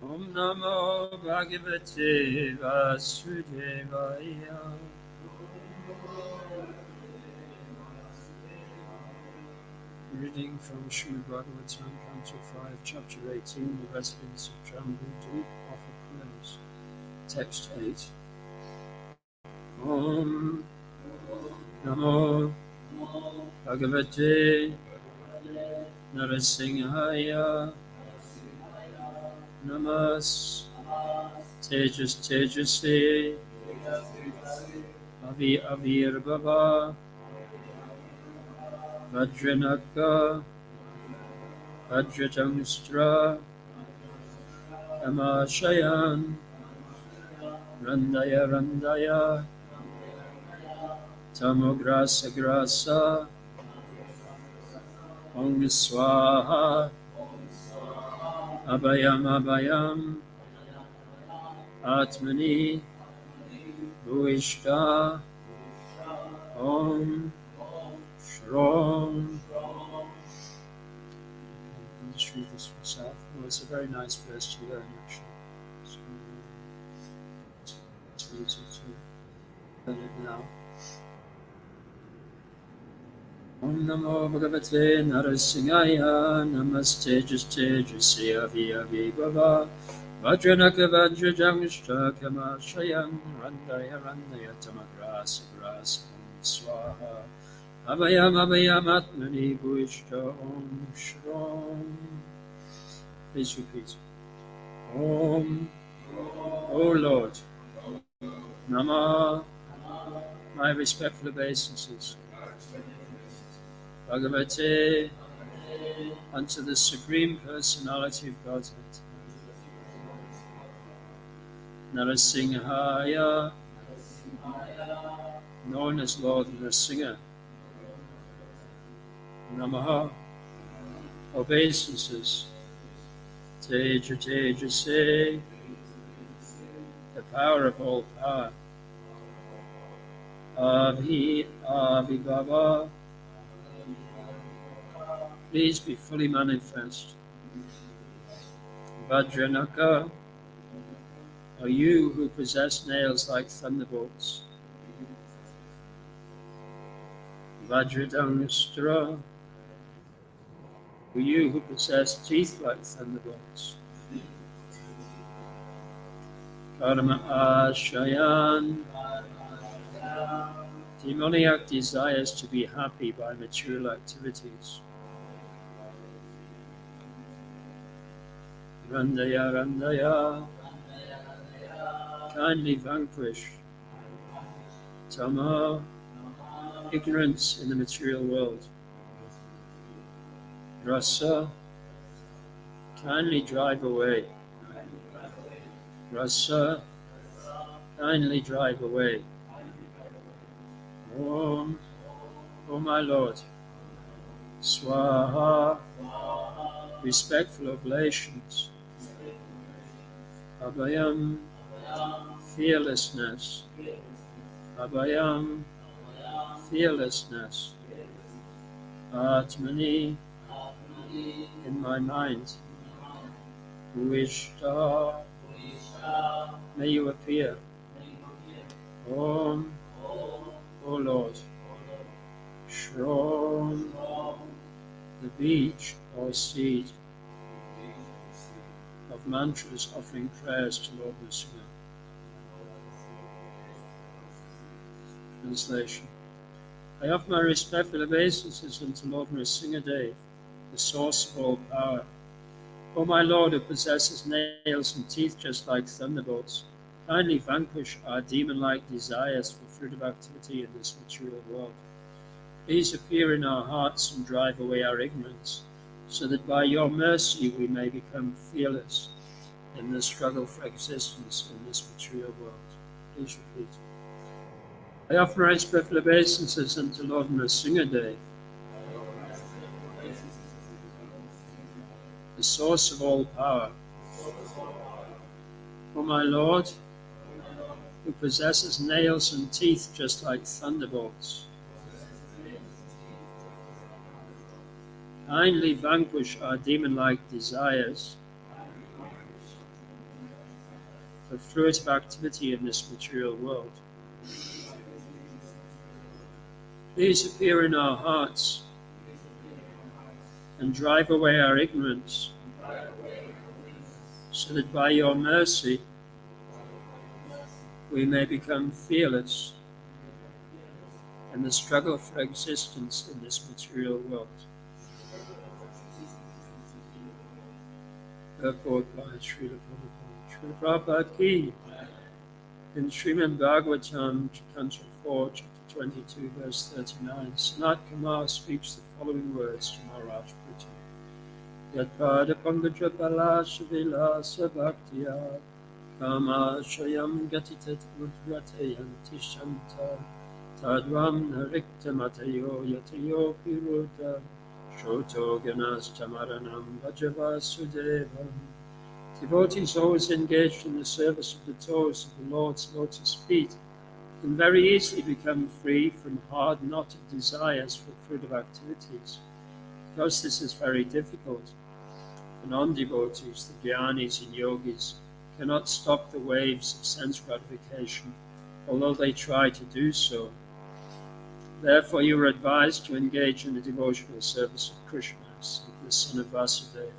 Om Namo Bhagavate Vasudevaya. Reading from Srimad Bhagavatam, Canto 5, Chapter 18, The Residents of Jambudvip Offer Prayers. Text 8. Om Namo Bhagavate Narasimhaya. Namas Tejas Tejase Avi Avir Baba Vajranaka Vajratamstra Amashayan Randaya Randaya Tamograsa Grasa Om Swaha Abhayam Abhayam Atmani Bhuishta Om Shrom. I'll just read this myself. Well, it's a very nice verse to learn, actually. So it's easy to learn it now. Om Namo Bhagavate Narasimhaya. Namaste Jastejase Avi Avi Baba. Vajranaka Vajrajamishta Kamashayam Randaya Randaya Tamagrasa Grasa Om Swaha Abhayam Abhayam Atmani Bhuishta Om Shrom. Please repeat. Om, O Lord, Nama, my respectful obeisances. Bhagavate, unto the Supreme Personality of Godhead. Narasimhaya, known as Lord Narasimha. Namaha, obeisances. Teja Tejase, the power of all power. Avi Avi Baba, please be fully manifest. Vajranaka, are you who possess nails like thunderbolts. Vajradhanastra, are you who possess teeth like thunderbolts. Karma Ashayan, demoniac desires to be happy by material activities. Randaya Randaya, kindly vanquish. Tama, ignorance in the material world. Rasa, kindly drive away. Rasa, kindly drive away. Om, O my Lord. Swaha, respectful oblations. Abhayam, fearlessness. Abhayam, fearlessness. Atmani, in my mind. Vishta, may you appear. Om, O Lord. Shrom, the beach or seed of mantras offering prayers to Lord Narasimha. Translation. I offer my respectful obeisances unto Lord Narasimha Dev, the source of all power. O my Lord, who possesses nails and teeth just like thunderbolts, kindly vanquish our demon-like desires for fruitive activity in this material world. Please appear in our hearts and drive away our ignorance, so that by your mercy we may become fearless in the struggle for existence in this material world. Please repeat. I offer my respectful obeisances unto Lord Narasimha Dev, the source of all power. O my Lord, who possesses nails and teeth just like thunderbolts, kindly vanquish our demon-like desires the fruit of activity in this material world. Please appear in our hearts and drive away our ignorance, so that by your mercy we may become fearless in the struggle for existence in this material world. Purport by Srila Prabhupada. Srila Prabhupada ki, in Srimad Bhagavatam, Canto 4, Chapter 22, verse 39, Sanat Kumar speaks the following words to Maharaj Prithu. Yat pada pangaja pala shavila sabhaktya kama shayam gatitat udratayan tishanta tadvam narikta matayo yatayo piruta shoto ganas tamaranam bhajavasudevam. Devotees always engaged in the service of the toes of the Lord's lotus feet can very easily become free from hard knotted desires for fruitive activities. Because this is very difficult, the non-devotees, the jnanis and yogis, cannot stop the waves of sense gratification, although they try to do so. Therefore you are advised to engage in the devotional service of Krishna, the son of Vasudeva.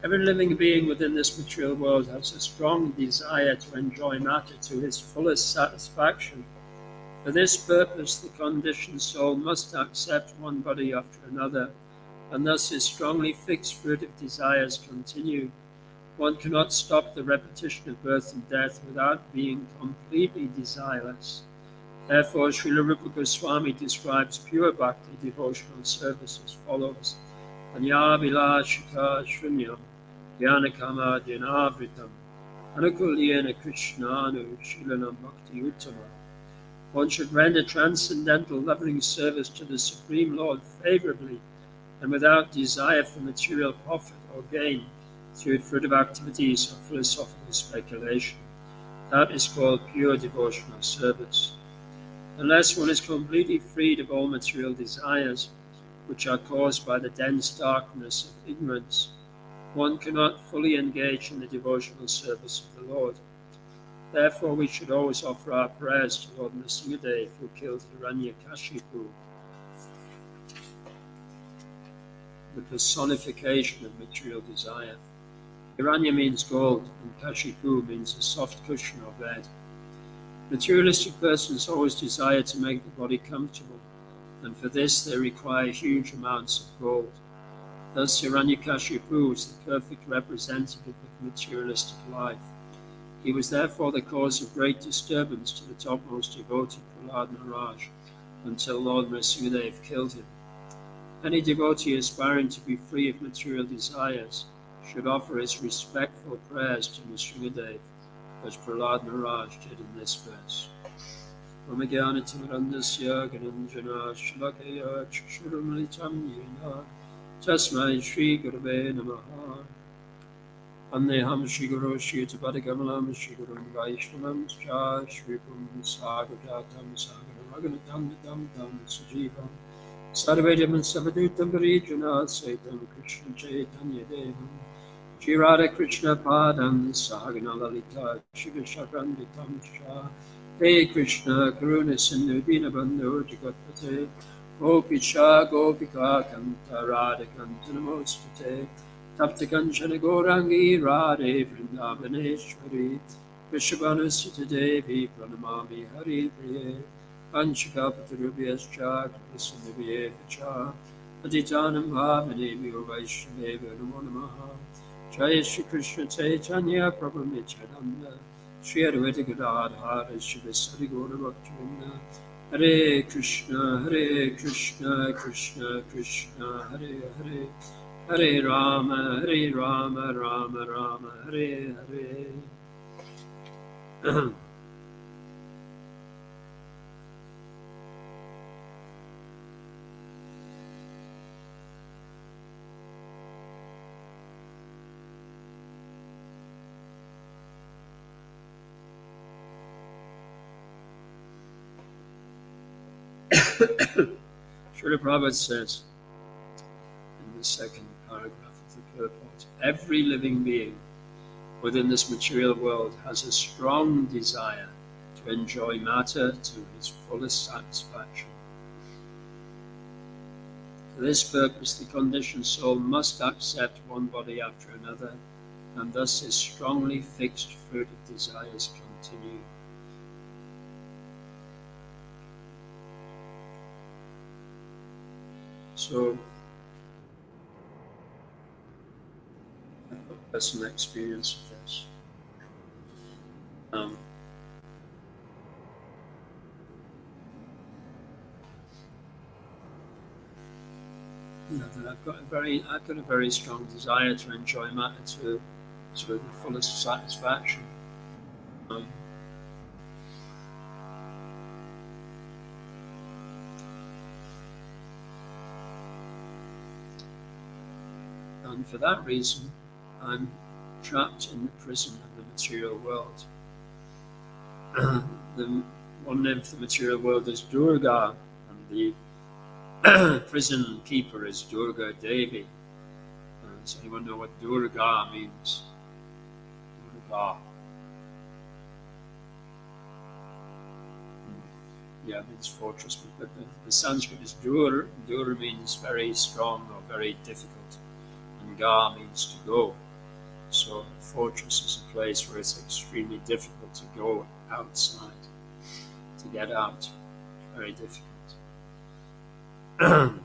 Every living being within this material world has a strong desire to enjoy matter to his fullest satisfaction. For this purpose, the conditioned soul must accept one body after another, and thus his strongly fixed fruitive desires continue. One cannot stop the repetition of birth and death without being completely desireless. Therefore, Srila Rupa Goswami describes pure bhakti devotional service as follows: Anya Vilashika Shrunyam Jnanakama Dyanavritam Anukulyena Krishnanu Shilanam Bhakti Uttama. One should render transcendental loving service to the Supreme Lord favorably and without desire for material profit or gain through fruitive activities or philosophical speculation. That is called pure devotional service. Unless one is completely freed of all material desires, which are caused by the dense darkness of ignorance, one cannot fully engage in the devotional service of the Lord. Therefore, we should always offer our prayers to Lord Nrsimhadev, who killed Hiranyakashipu, the personification of material desire. Hiranya means gold, and Kashipu means a soft cushion or bed. Materialistic persons always desire to make the body comfortable, and for this they require huge amounts of gold. Thus, Hiranyakashipu is the perfect representative of materialistic life. He was therefore the cause of great disturbance to the topmost devotee, Prahlad Maharaj, until Lord Nrsimhadev killed him. Any devotee aspiring to be free of material desires should offer his respectful prayers to Nrsimhadev, as Prahlad Maharaj did in this verse. Brahmagyanatimarandasya Gananjana Shalakaya Chakshurumalitam Yena Tasmai Shri Gurave Namaha. Andeham Shri Guru Shri Tapadagamalam Shri Guru Vaishnavam Cha Shri Pum Sagadatam Sagaraganatam Dam Sujivam Sarvedam Savadutam Varijana Saitam Krishna Chaitanya Devam Shri Radha Krishna Padam Sahagana Lalita Shiva Shakranditam Shah Hey Krishna Karuna Sindhu Dinabandhu Jagatpate Gopicha Gopika Kanta Radha Kanta Namostate Tapta Kanchana Gorangi Radhe Vrindavaneshwari Vishabhanu Sita Devi Pranamami Hari Priye Panchakapatarubhyascha Kripasinubhyevacha Aditanam Bhavanebhyo Vaishnaveva Namo Namaha Jaya Shri Krishna Chaitanya Prabhu Nityananda Shri Advaita Gadadhara Shivasari Gaura Bhaktivinoda Hare Krishna Krishna Krishna Hare Hare Hare Rama Rama Rama Hare Hare. Srila Prabhupada says in the second paragraph of the purport, every living being within this material world has a strong desire to enjoy matter to his fullest satisfaction. For this purpose, the conditioned soul must accept one body after another, and thus his strongly fixed fruit of desires continue. So, I've got personal experience of this. That I've got a very strong desire to enjoy matter to the fullest satisfaction. And for that reason, I'm trapped in the prison of the material world. The one name for the material world is Durga, and the prison keeper is Durga Devi. Does anyone know what Durga means? Durga. Yeah, it means fortress, but the Sanskrit is Dur. Dur means very strong or very difficult, and Ga means to go. So a fortress is a place where it's extremely difficult to go outside, to get out. Very difficult. And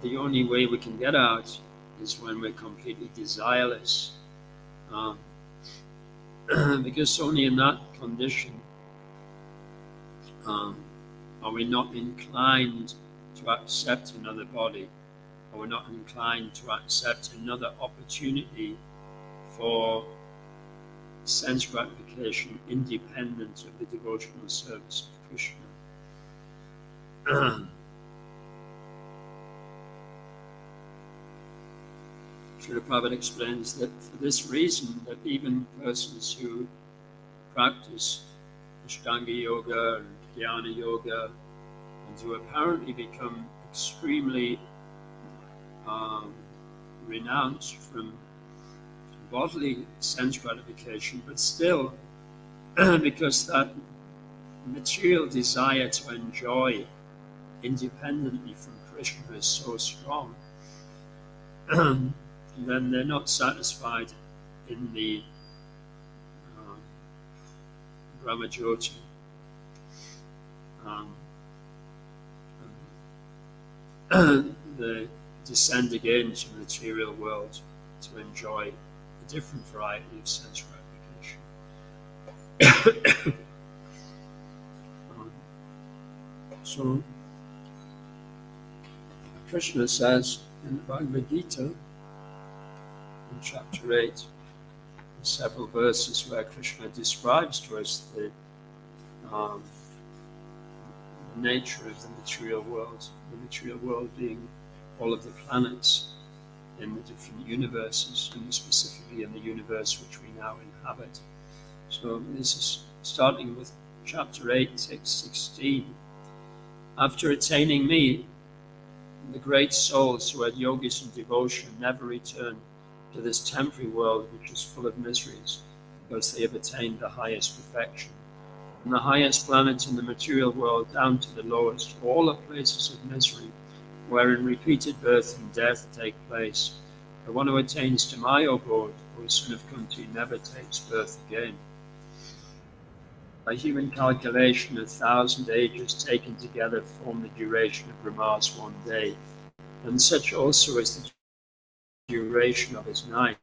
the only way we can get out is when we're completely desireless. Because only in that condition are we not inclined to accept another body, or we're not inclined to accept another opportunity for sense gratification independent of the devotional service of Krishna. Srila Prabhupada explains that for this reason, that even persons who practice Ashtanga Yoga and Jnana Yoga, and who apparently become extremely renounced from bodily sense gratification, but still, because that material desire to enjoy independently from Krishna is so strong, then they're not satisfied in the Brahmajyoti. They descend again to the material world to enjoy a different variety of sense gratification. So, Krishna says in the Bhagavad Gita, in chapter 8, several verses where Krishna describes to us the nature of the material world being all of the planets in the different universes, and specifically in the universe which we now inhabit. So this is starting with chapter 8, 16. After attaining me, the great souls who had yogis and devotion never return to this temporary world which is full of miseries, because they have attained the highest perfection. From the highest planet in the material world down to the lowest, all are places of misery, wherein repeated birth and death take place. The one who attains to my abode, O son of Kunti, never takes birth again. By human calculation, 1,000 ages taken together form the duration of Brahma's one day, and such also is the duration of his night.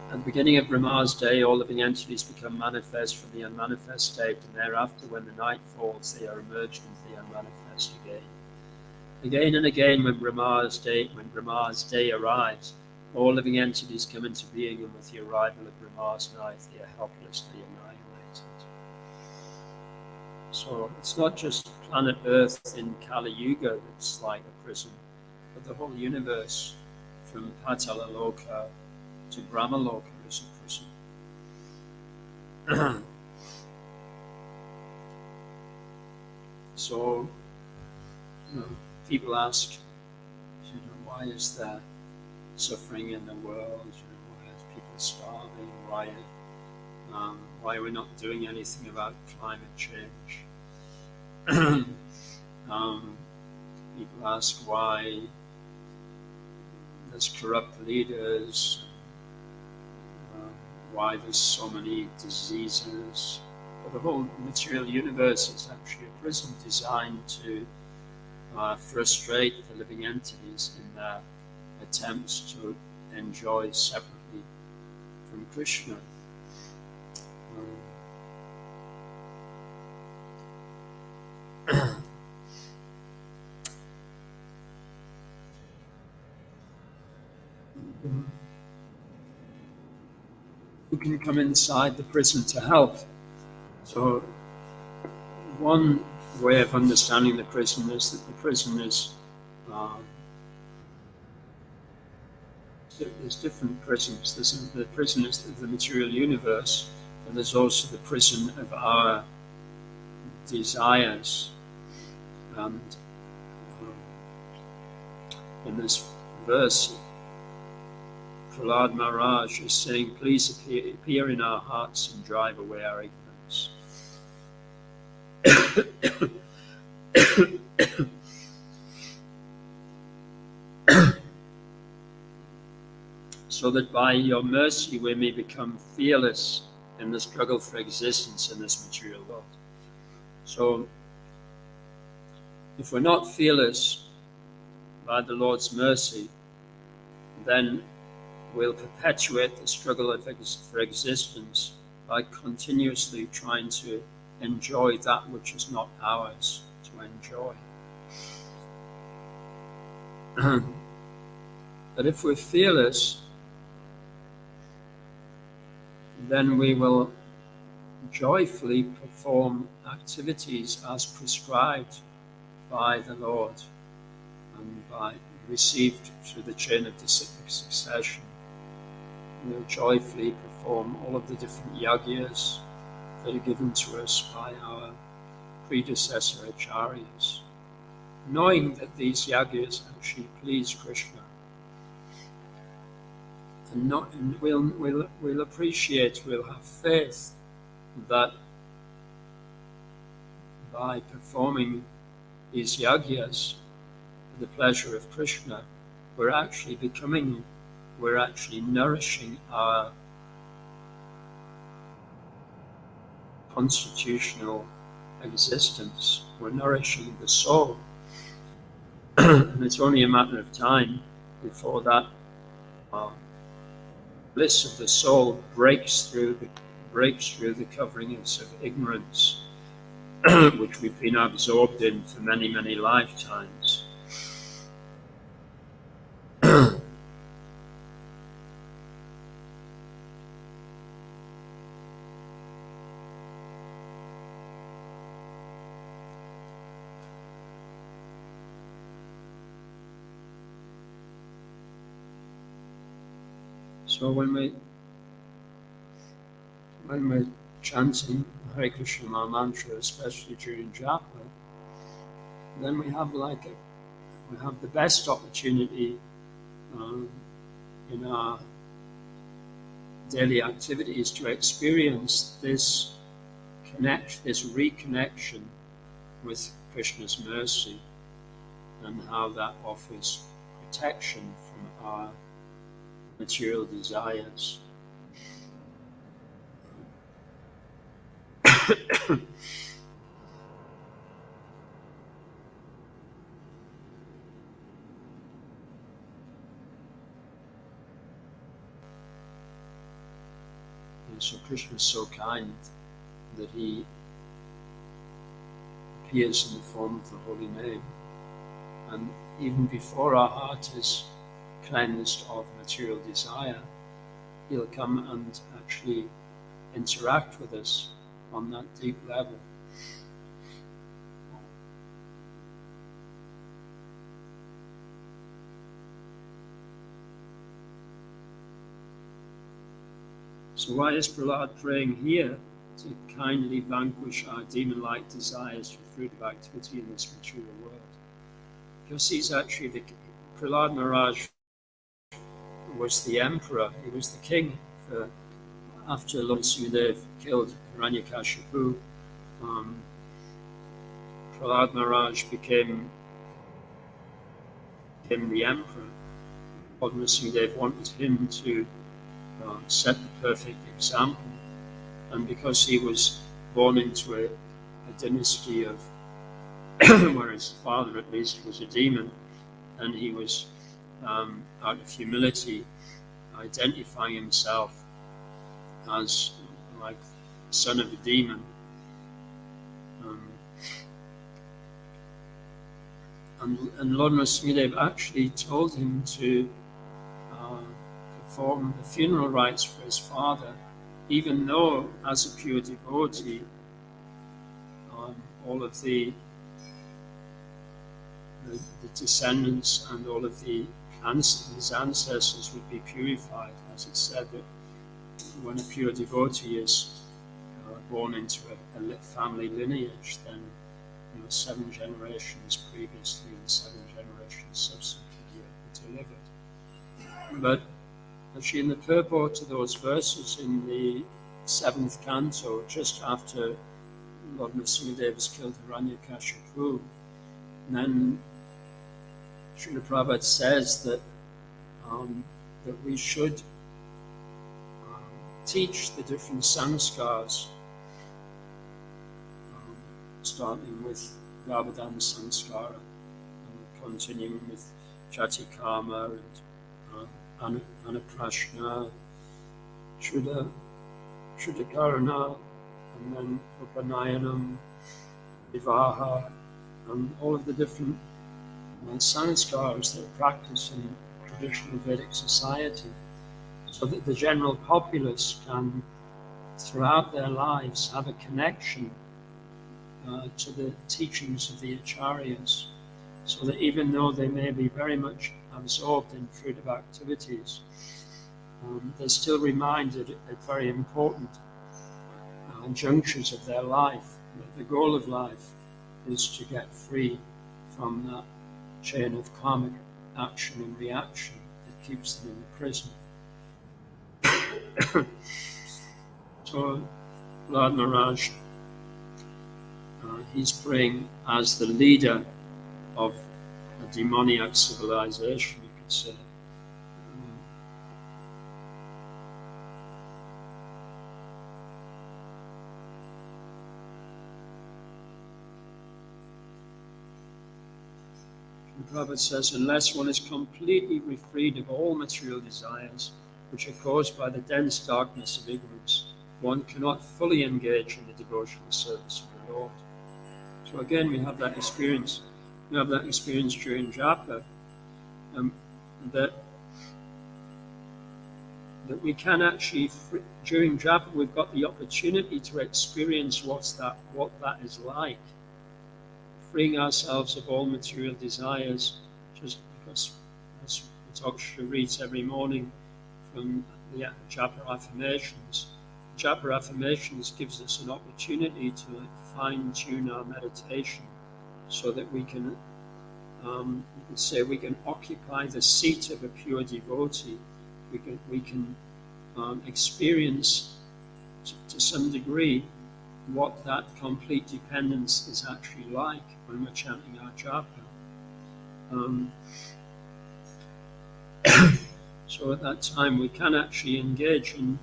At the beginning of Brahma's day, all living entities become manifest from the unmanifest state, and thereafter, when the night falls, they are emerged into the unmanifest again. Again and again, when Brahma's day arrives, all living entities come into being, and with the arrival of Brahma's night, they are helplessly annihilated. So it's not just planet Earth in Kali Yuga that's like a prison, but the whole universe, from Patala Loka to Brahma Loka, is a prison. So, people ask, why is there suffering in the world? Why are people starving? Why are we not doing anything about climate change? People ask why there's corrupt leaders, why there's so many diseases. But the whole material universe is actually a prison designed to frustrate the living entities in their attempts to enjoy separately from Krishna. Who can come inside the prison to help? So one way of understanding the prison is that the prison is there's different prisons. The prison is the material universe, and there's also the prison of our desires. And in this verse, Prahlad Maharaj is saying, please appear in our hearts and drive away our ignorance. So that by your mercy we may become fearless in the struggle for existence in this material world. So, if we're not fearless by the Lord's mercy, then we'll perpetuate the struggle for existence by continuously trying to enjoy that which is not ours to enjoy. But if we're fearless, then we will joyfully perform activities as prescribed by the Lord and by received through the chain of disciplic succession. We'll joyfully perform all of the different yagyas that are given to us by our predecessor acharyas, knowing that these yagyas actually please Krishna. And we'll appreciate, we'll have faith that by performing these yagyas for the pleasure of Krishna, we're actually nourishing our constitutional existence. We're nourishing the soul. And it's only a matter of time before that bliss of the soul breaks through the coverings of ignorance, which we've been absorbed in for many, many lifetimes. So when we're chanting Hare Krishna mantra, especially during japa, then we have the best opportunity in our daily activities to experience this reconnection with Krishna's mercy, and how that offers protection from our material desires. And so Krishna is so kind that he appears in the form of the holy name, and even before our heart is cleansed of material desire, he'll come and actually interact with us on that deep level. So why is Prahlad praying here to kindly vanquish our demon-like desires for fruitive activity in this material world. Because he's actually Prahlad Maharaj was the emperor, he was the king after Lord Nrsimhadev killed Hiranyakashipu. Prahlad Maharaj became the emperor. Lord Nrsimhadev wanted him to set the perfect example, and because he was born into a dynasty of where his father at least was a demon, and he was out of humility identifying himself as like son of a demon. And Lord Nrsimhadev actually told him to perform the funeral rites for his father, even though, as a pure devotee, all of the descendants and all of his ancestors would be purified, as it said that when a pure devotee is born into a family lineage, then 7 generations previously and 7 generations subsequently are delivered. But actually, in the purport to those verses in the 7th canto, just after Lord Nrsimhadev has killed Hiranyakashipu, then Srila Prabhupada says that we should teach the different sanskars, starting with Bhagavatam sanskara and continuing with Jatikama and Anaprashna, Shuddhakarana, and then Upanayanam, Vivaha, and all of the different sanskars that are practiced in traditional Vedic society, so that the general populace can, throughout their lives, have a connection to the teachings of the acharyas, so that even though they may be very much absorbed in fruitive activities, they're still reminded at very important junctures of their life that the goal of life is to get free from that chain of karmic action and reaction that keeps them in the prison. So Lord Maharaj, he's praying as the leader of a demoniac civilization, you could say. Prabhupada says, unless one is completely freed of all material desires, which are caused by the dense darkness of ignorance, one cannot fully engage in the devotional service of the Lord. So again, we have that experience. We have that experience during japa, that we can actually, during japa, we've got the opportunity to experience what that is like. Freeing ourselves of all material desires, just because, as Vitoksha reads every morning from the Japa affirmations. Japa affirmations gives us an opportunity to fine-tune our meditation, so that we can, you could say, we can occupy the seat of a pure devotee. We can experience to some degree what that complete dependence is actually like when we're chanting our japa. So at that time we can actually engage in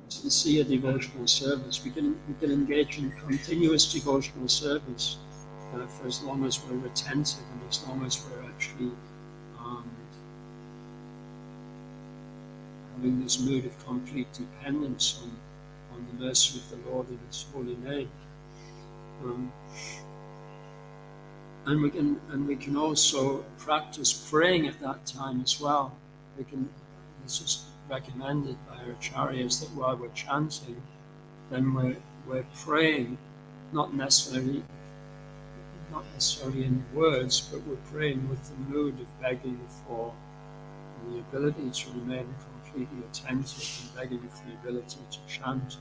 sincere devotional service. We can engage in continuous devotional service for as long as we're attentive and as long as we're actually having this mood of complete dependence on the mercy of the Lord in His holy name. And we can also practice praying at that time as well. This is recommended by our acharyas, that while we're chanting, then we're praying, not necessarily in words, but we're praying with the mood of begging for the ability to remain completely attentive and begging for the ability to chant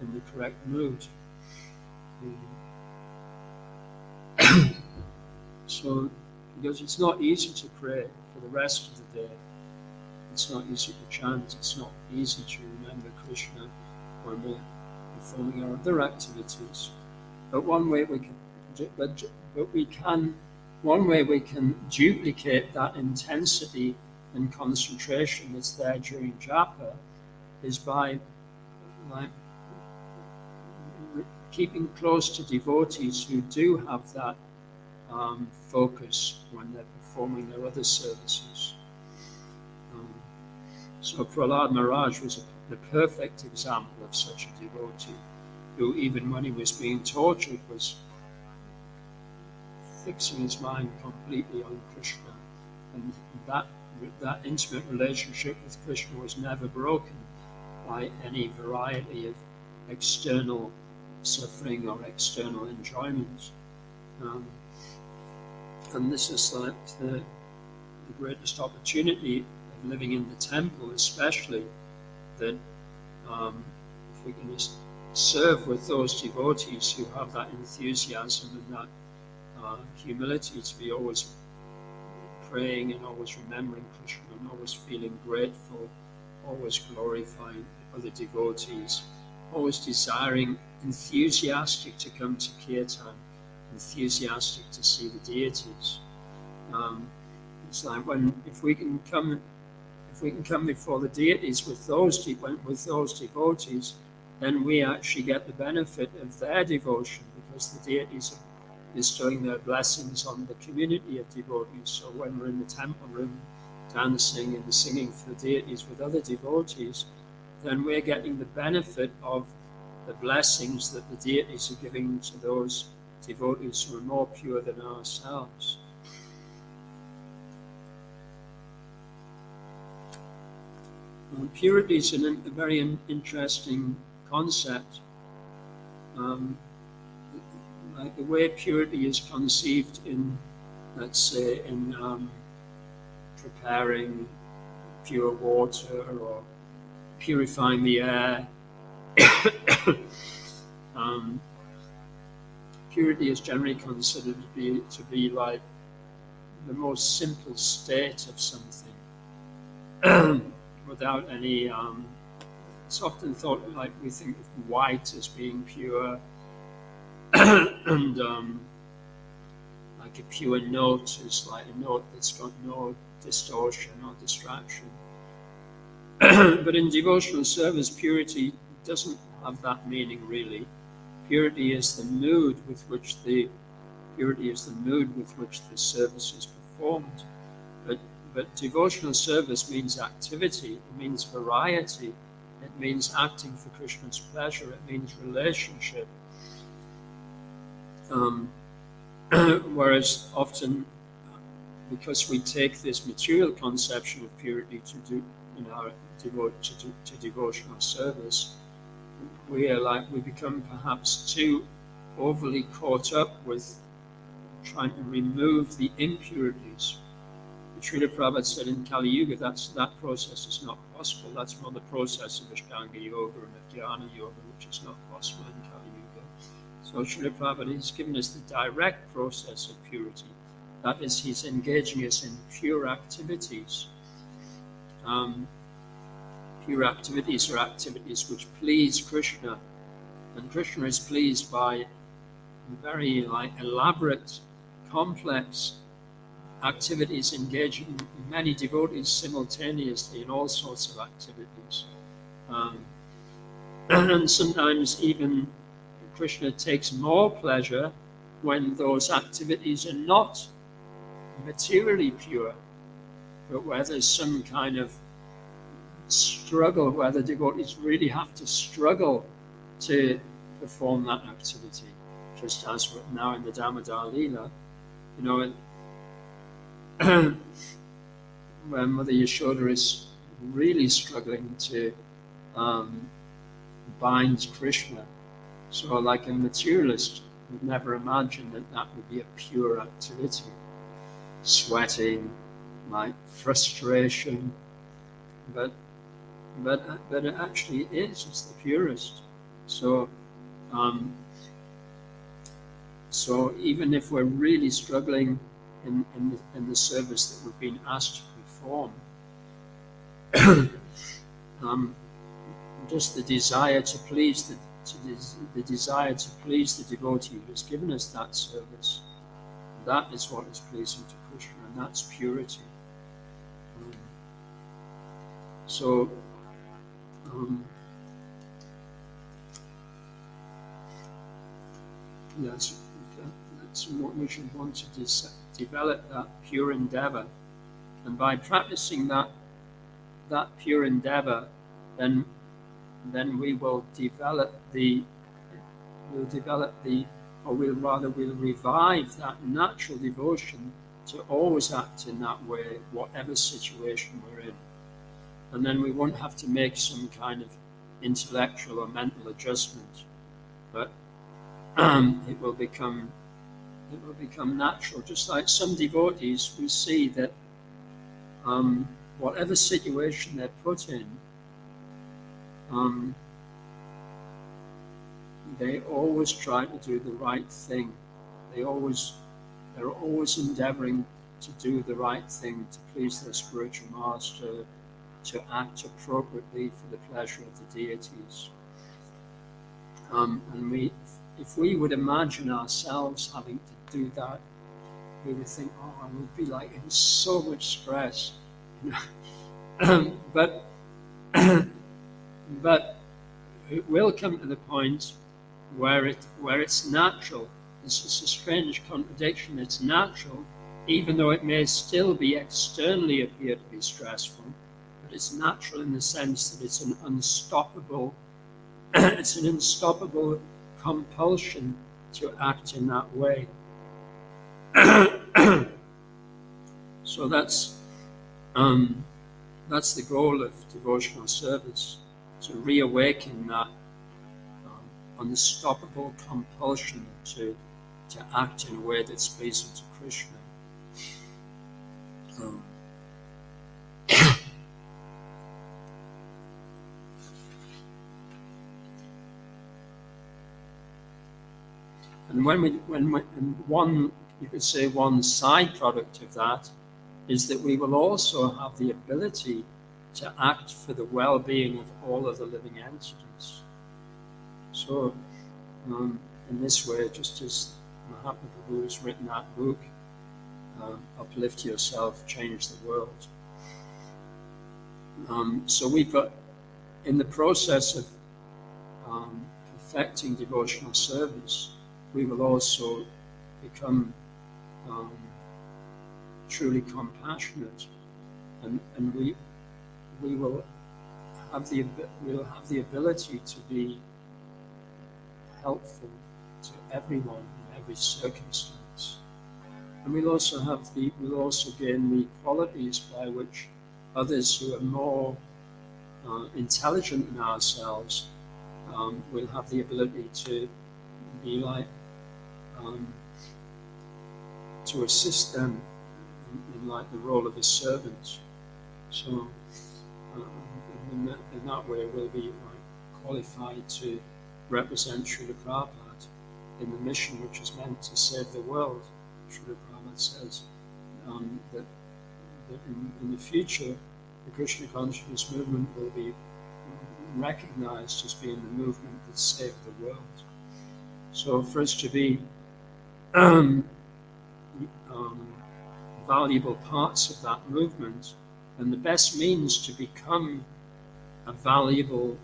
in the correct mood. So, because it's not easy to pray for the rest of the day, it's not easy to chant, it's not easy to remember Krishna when we're performing our other activities. But one way we can duplicate that intensity and concentration that's there during japa is by keeping close to devotees who do have that focus when they're performing their other services. So Prahlad Maharaj was the perfect example of such a devotee, who even when he was being tortured was fixing his mind completely on Krishna. And that intimate relationship with Krishna was never broken by any variety of external suffering or external enjoyment. And this is like the greatest opportunity of living in the temple, especially, that if we can just serve with those devotees who have that enthusiasm and that humility to be always praying and always remembering Krishna and always feeling grateful, always glorifying other devotees, always desiring, enthusiastic to come to kirtan, enthusiastic to see the deities. It's like if we can come before the deities with those devotees, then we actually get the benefit of their devotion, because the deities are bestowing their blessings on the community of devotees. So when we're in the temple room dancing and singing for the deities with other devotees, then we're getting the benefit of the blessings that the deities are giving to those devotees who are more pure than ourselves. Purity is a very interesting concept. Like the way purity is conceived in, let's say, in preparing pure water or purifying the air. Purity is generally considered to be like the most simple state of something, without any. It's often thought like we think of white as being pure, and like a pure note is like a note that's got no distortion or distraction. But in devotional service, purity doesn't have that meaning really. Purity is the mood with which the service is performed. But devotional service means activity, it means variety, it means acting for Krishna's pleasure, it means relationship. Whereas often, because we take this material conception of purity to devotional service, we become perhaps too overly caught up with trying to remove the impurities. Srila Prabhupada said in Kali Yuga that process is not possible. That's more the process of Ashtanga Yoga and of Dhyana Yoga, which is not possible in Kali Yuga. So Srila Prabhupada has given us the direct process of purity. That is, he's engaging us in pure activities. Pure activities are activities which please Krishna, and Krishna is pleased by very elaborate, complex activities, engaging many devotees simultaneously in all sorts of activities. And sometimes even Krishna takes more pleasure when those activities are not materially pure, but where there's some kind of struggle, where the devotees really have to struggle to perform that activity. Just as now in the Damodar Leela, where Mother Yashoda is really struggling to bind Krishna. So like a materialist would never imagine that would be a pure activity. Sweating, like frustration, but it actually is. It's the purest. So so even if we're really struggling in the service that we've been asked to perform, just the desire to please the desire to please the devotee who has given us that service, that is what is pleasing to Krishna, and that's purity. So that's what we should want to develop, that pure endeavor, and by practicing that pure endeavor, then we will develop we'll revive that natural devotion to always act in that way, whatever situation we're in. And then we won't have to make some kind of intellectual or mental adjustment, but it will become natural. Just like some devotees, we see that whatever situation they're put in, they always try to do the right thing. They're always endeavoring to do the right thing, to please their spiritual master, to act appropriately for the pleasure of the deities. And if we would imagine ourselves having to do that, we would think, oh, I would be like in so much stress. But it will come to the point where it's natural. This is a strange contradiction. It's natural, even though it may still be externally appear to be stressful. But it's natural in the sense that it's an unstoppable compulsion to act in that way. So that's the goal of devotional service, to reawaken that unstoppable compulsion to act in a way that's pleasing to Krishna. And you could say one side product of that is that we will also have the ability to act for the well-being of all of the living entities. So, in this way, just as Mahatma Prabhu has written that book, Uplift Yourself, Change the World. So we've got, in the process of perfecting devotional service, we will also become truly compassionate, and we will have the ability to be helpful to everyone in every circumstance, and we'll also gain the qualities by which others who are more intelligent than ourselves will have the ability to be like to assist them in like the role of a servant. So in that way we'll be like qualified to represent Srila Prabhupada in the mission which is meant to save the world. Srila Prabhupada says that in the future the Krishna consciousness movement will be recognized as being the movement that saved the world. So for us to be valuable parts of that movement, and the best means to become a valuable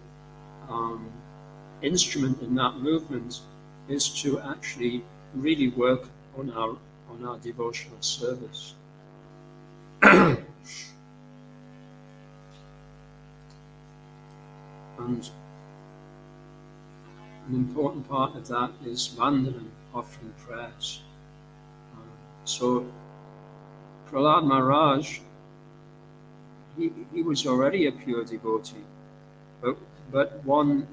instrument in that movement is to actually really work on our devotional service. And an important part of that is Vandanam, offering prayers. So Prahlad Maharaj, he was already a pure devotee, but one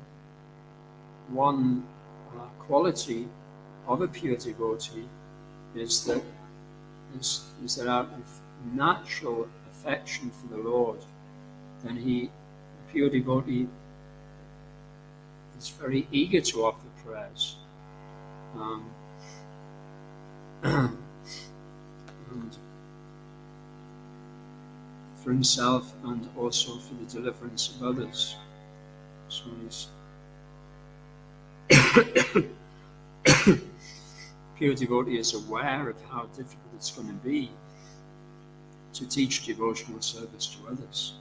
quality of a pure devotee is is that out of natural affection for the Lord, then a pure devotee is very eager to offer prayers. And for himself and also for the deliverance of others. So he's pure devotee is aware of how difficult it's going to be to teach devotional service to others.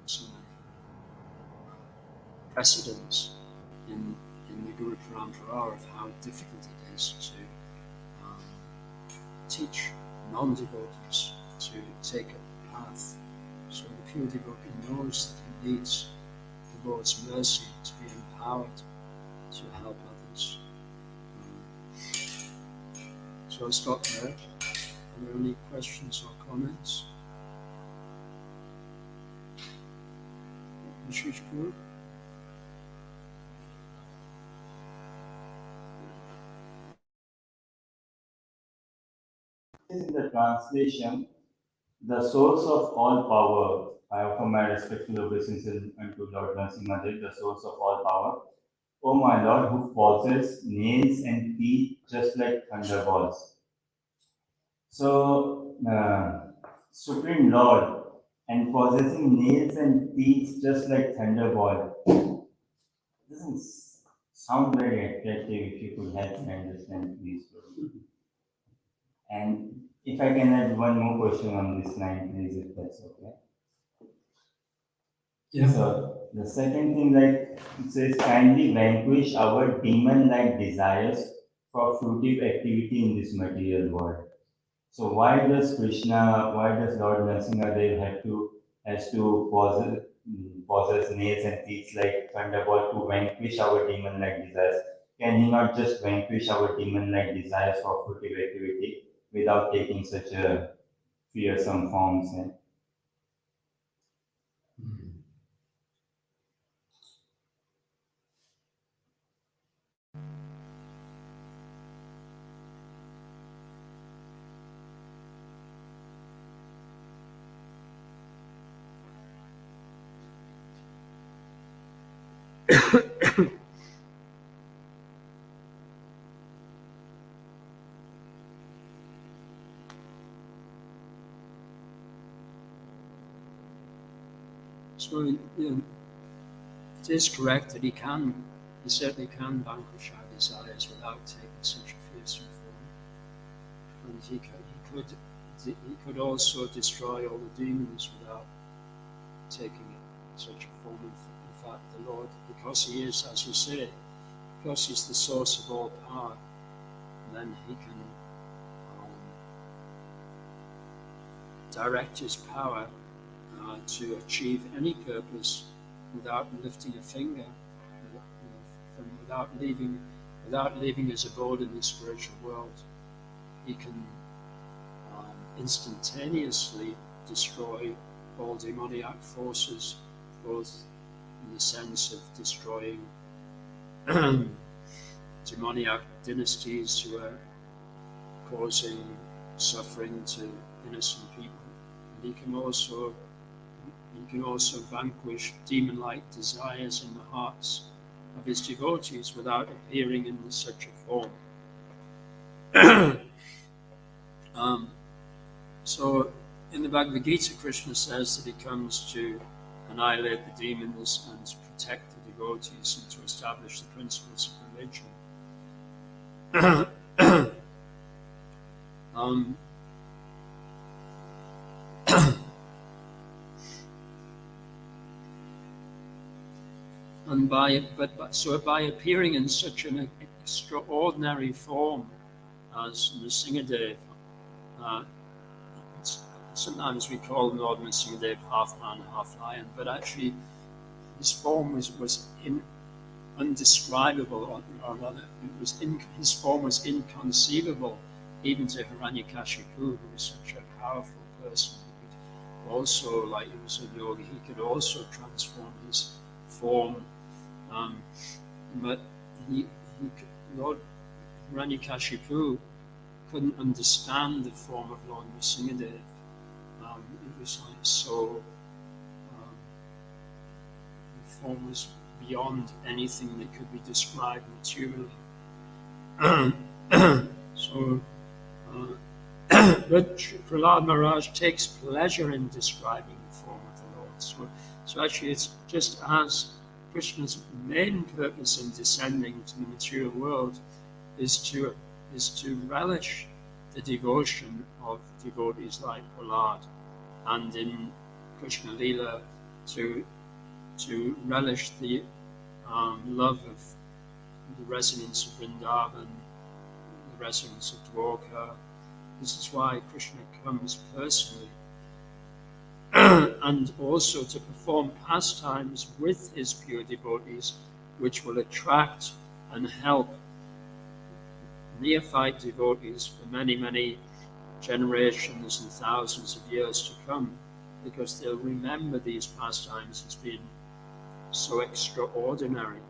So precedents in the Guru Parampara of how difficult it is to teach non-devotees to take a path. So the pure devotee knows that he needs the Lord's mercy to be empowered to help others. So I'll stop there. Are there any questions or comments? Ashish Guru? In the translation, the source of all power, I offer my respectful obeisances unto Lord Narasimhadev, the source of all power. O my Lord, who possess nails and teeth just like thunderbolts. So, Supreme Lord, and possessing nails and teeth just like thunderbolt, doesn't sound very attractive. If you could help me understand, please. And if I can add one more question on this line, please, if that's okay. Yeah. So the second thing, like it says, kindly vanquish our demon-like desires for fruitive activity in this material world. So why does Lord Narasimhadev has to possess nails and teeth like thunderbolt to vanquish our demon-like desires? Can he not just vanquish our demon-like desires for fruitive activity without taking such a fearsome forms? So it is correct that he certainly can vanquish our desires without taking such a fearsome form. And he could also destroy all the demons without taking such a form. In fact, the Lord, because he is, as you say, because he's the source of all power, then he can direct his power to achieve any purpose without lifting a finger, without leaving his abode in the spiritual world. He can instantaneously destroy all demoniac forces, both in the sense of destroying demoniac dynasties who are causing suffering to innocent people. And he can also vanquish demon-like desires in the hearts of his devotees without appearing in such a form. So in the Bhagavad Gita, Krishna says that he comes to annihilate the demons and to protect the devotees and to establish the principles of religion. And by appearing in such an extraordinary form as Nrsingadev, sometimes we call Lord Nrsingadev half man, half lion, but actually his form was undescribable, or rather, his form was inconceivable even to Hiranyakashipu, who was such a powerful person. He could also, like he was a yogi, he could also transform his form. But Lord Hiranyakashipu couldn't understand the form of Lord Nrsimhadev. It was like so, the form was beyond anything that could be described materially. So, but Prahlad Maharaj takes pleasure in describing the form of the Lord. So actually, it's just as Krishna's main purpose in descending to the material world is to relish the devotion of devotees like Prahlad, and in Krishna Lila to relish the love of the residents of Vrindavan, the residents of Dwarka. This is why Krishna comes personally, and also to perform pastimes with his pure devotees, which will attract and help neophyte devotees for many, many generations and thousands of years to come, because they'll remember these pastimes as being so extraordinary.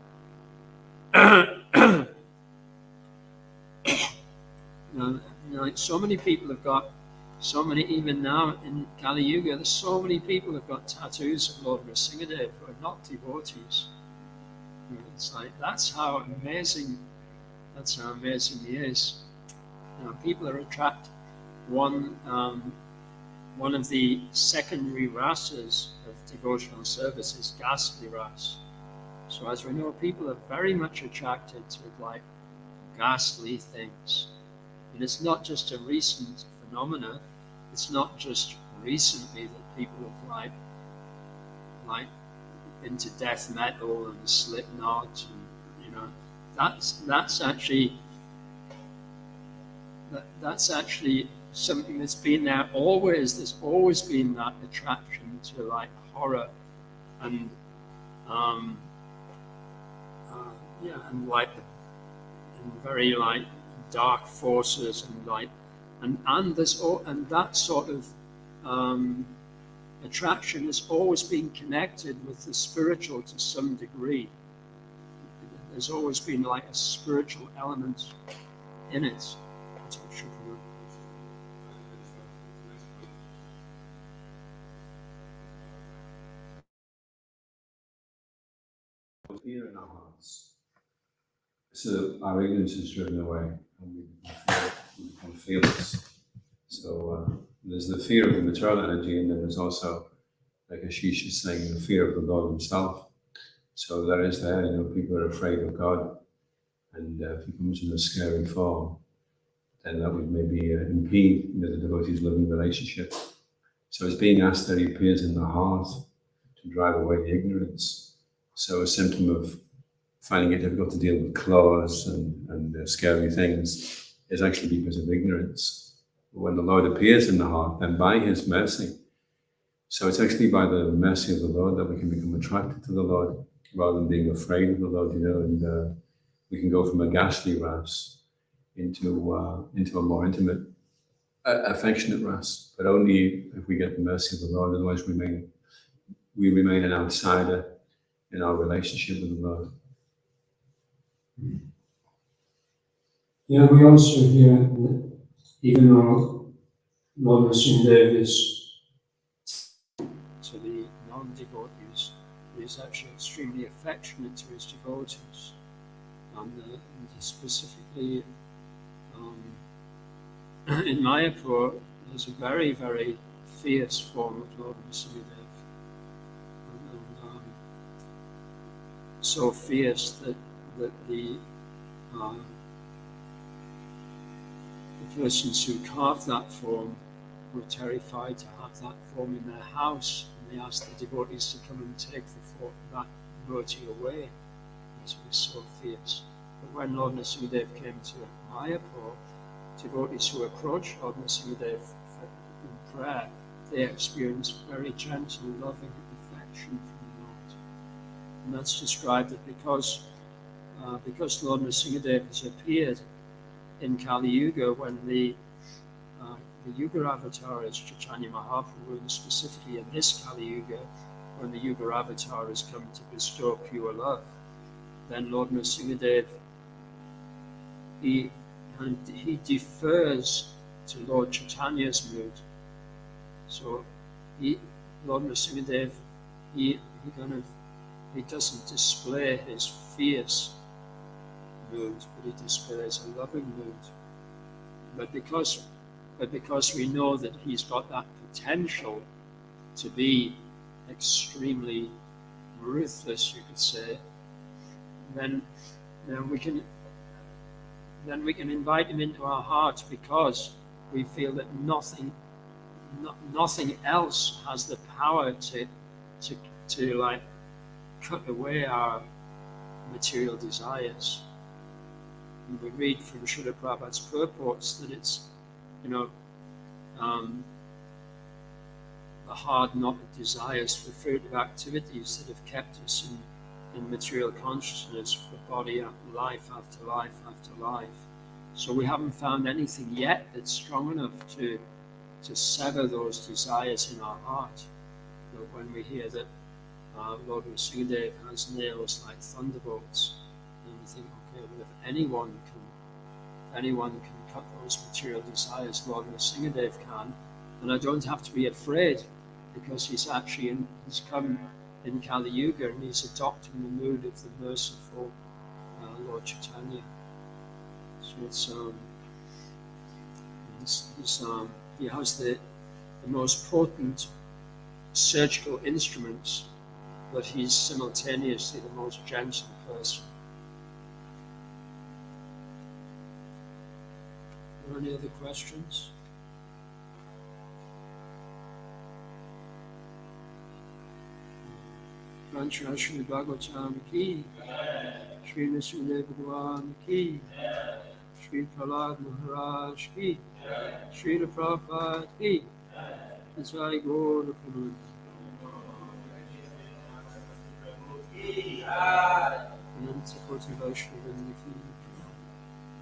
Like so many people have got, so many, even now in Kali Yuga, there's so many people have got tattoos of Lord Nrsimhadev who are not devotees. It's like, that's how amazing he is. People are attracted. One of the secondary rasas of devotional service is ghastly ras. So as we know, people are very much attracted to like ghastly things. And it's not just a recent phenomena. It's not just recently that people have like into death metal and Slipknot, and that's actually something that's been there always. There's always been that attraction to like horror and and like and very like dark forces and like and there's and that sort of attraction has always been connected with the spiritual to some degree. There's always been like a spiritual element in it. Fear in our hearts. So our ignorance is driven away and we become fearless. So there's the fear of the material energy, and then there's also, like Ashish is saying, the fear of the Lord himself. So that is there, people are afraid of God, and if he comes in a scary form, then that would maybe impede the devotee's loving relationship. So it's being asked that he appears in the heart to drive away the ignorance. So a symptom of finding it difficult to deal with claws and scary things is actually because of ignorance. When the Lord appears in the heart, then by his mercy, so it's actually by the mercy of the Lord that we can become attracted to the Lord rather than being afraid of the Lord, and we can go from a ghastly ras into a more intimate, affectionate ras, but only if we get the mercy of the Lord. Otherwise, we remain an outsider in our relationship with the Lord. Yeah, we also hear that even though Lord Nrsimhadev is to the non-devotees, he is actually extremely affectionate to his devotees, and specifically in Mayapur, there's a very, very fierce form of Lord Nrsimhadev, and so fierce that the persons who carved that form were terrified to have that form in their house, and they asked the devotees to come and take that devotee away, because it was so fierce. But when Lord Nrsimhadev came to Mayapur, devotees who approached Lord Nrsimhadev in prayer, they experienced very gentle, loving affection from the Lord. And that's described that because Lord Nrsimhadev has appeared in Kali Yuga, when the Yuga avatar is Chaitanya Mahaprabhu, and specifically in this Kali Yuga, when the Yuga avatar has come to bestow pure love, then Lord Nrsimhadev, he and he defers to Lord Chaitanya's mood. So Lord Nrsimhadev, he doesn't display his fierce mood, but he displays a loving mood. But because we know that he's got that potential to be extremely ruthless, you could say, then we can invite him into our hearts, because we feel that nothing else has the power to like cut away our material desires. And we read from Srila Prabhupada's purports that it's, the hard knot of desires for fruitive activities that have kept us in material consciousness for body, life after life after life. So we haven't found anything yet that's strong enough to sever those desires in our heart. But when we hear that Lord Nrsimhadev has nails like thunderbolts, and we think, okay, well, if anyone can cut those material desires, Lord Nrsimhadev can, and I don't have to be afraid, because he's come in Kali Yuga, and he's adopting the mood of the merciful Lord Chaitanya. So he has the most potent surgical instruments, but he's simultaneously the most gentle person. Are there any other questions? Ranchana Srimad Bhagavatam ki, Sri Nrsimhadev Bhagavan ki, Sri Prahlad Maharaj ki, Sri Prabhupada ki, Jai Gaur Prabhu. Ananta Koti Vaishnava ki.